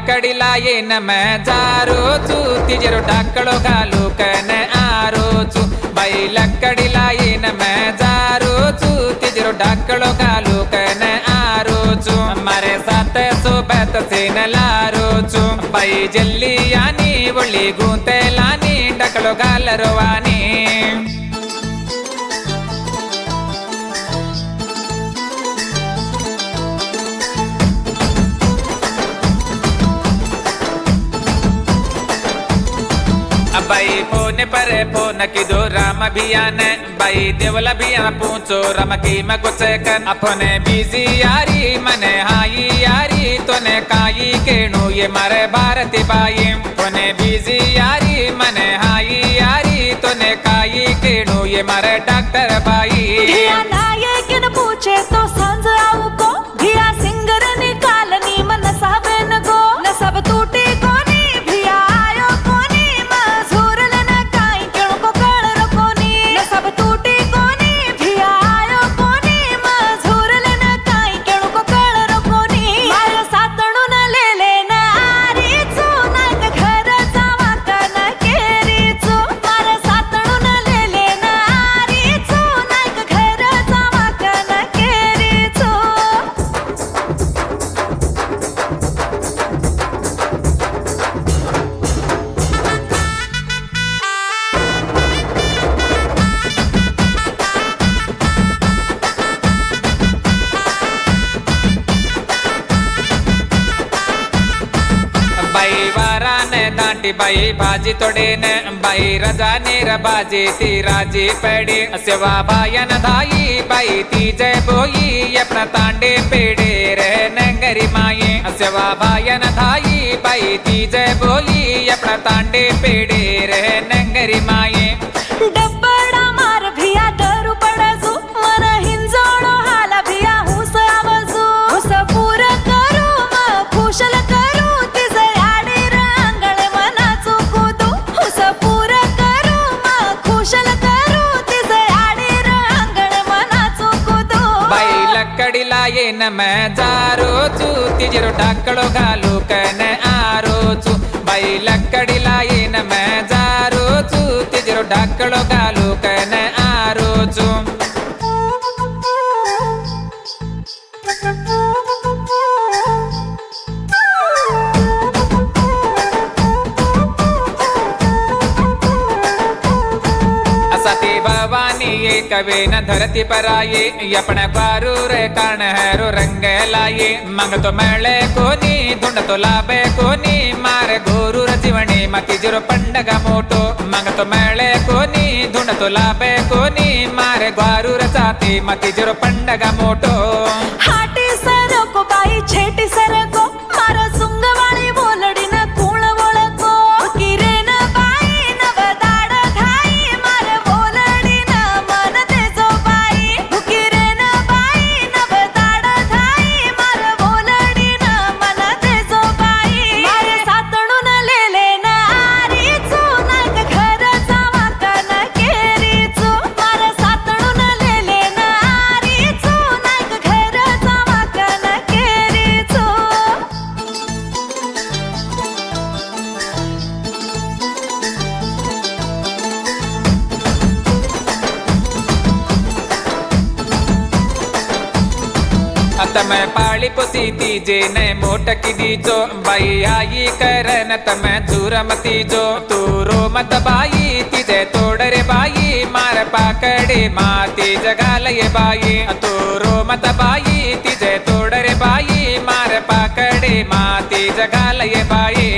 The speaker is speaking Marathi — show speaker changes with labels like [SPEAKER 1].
[SPEAKER 1] लकडीला येन मैं जारोचू तिजरो डाकळो घालू कन आरोचू बाई लकडीला येन मैं जारोचू तिजरो डाकळो घालू कन आरोचू मारे साथ सोबत से न लारोचू बाई जल्ली यानी ಒಳ್ಳಿ ಗೂಂತೆಲಾನಿ ಡಕಳೋ ಗಾಲರವಾನಿ बाई फोन पर फोन की दो राम अभियान बाई देवल अभियान पूछो रम की मगुच कर अपने बिजी यारी मने हाई यारी तोने काई केणु ये मारे भारती बाई तोने बिजी यारी मने हाई यारी तोने काई केणु ये मारे डॉक्टर बाई
[SPEAKER 2] नायकन पूछे तो सांझ आऊ को भिया सिंगर निकाल नी मन साबेन गो न सब टूटे कोनी भिया आयो कोनी मजूरल न काई केणु को कळ रकोनी न सब टूटे कोनी भिया आयो कोनी मजूरल न काई केणु को कळ रकोनी मार सातणू न लेले न आरीचू नाक घर जावा कन केरीचू मार सातणू न लेले न आरीचू नाक घर जावा कन केरीचू
[SPEAKER 1] बाई वारान दांटी बाई भाजी तोडेन बाई रजाने रबाजी ती राजी पेड़ी सेवा बायन धाई बाई ती जय बोई अपना तांडे पेड़े रह नंगरी माये सेवा बायन धाई बाई ती जय बोई अपना तांडे पेड़े रह नंगरी माये
[SPEAKER 2] डब्बडा मार भिया डरू पडजू मन हिंजोळो हाला भिया हुस आवाजू हुस पूर करू म खुशल करू तिजे आडे रांगळे मनाचू कुदू हुस पूर करू म खुशल करू तिजे आडे रांगळे मनाचू कुदू
[SPEAKER 1] बाई लकडीला येन मैं जारोचू तिजरो डाकळो घालू कन आरोचू बाई लकडीला येन मैं जारोचू तिजरो डाकळो घालू कन आरोचू सती भवानी एक वेन धरती पर आये अपने पारू रे कर्ण हैरो रंग लाये मंग तो मेले कोनी धुंड तो लाभे कोनी मारे गोरू रजीवणी मती जुरो पंडग मोटो मंग तो मेले कोनी धुंड तो लाभे कोनी मारे ग्वारू रचाती मती जुरो पंडग मोटो
[SPEAKER 2] हाटी सरको बाई छेटी सरको मारा सुंगवाणी बोलडी न कुळ वळको किरेन बाई नवदाड घाई मार बोलडी न मन तेजो बाई किरेन बाई नवदाड घाई मार बोलडी न मन तेजो बाई मार सातणू न लेले न आरीचू नाक घर जावा कन केरीचू मार सातणू न लेले न आरीचू नाक घर जावा कन केरीचू
[SPEAKER 1] मैं पाळी पोसी तीजे ने मोट की दीजो बाई आई करन तमै चूरमती जो तू रो मत बाई तिजे तोड़ रे बाई मार पाकड़े माती जगाल ये बाई तू रो मत बाई तिजे तोड़ रे बाई मार पाकड़े माती जगाल ये बाई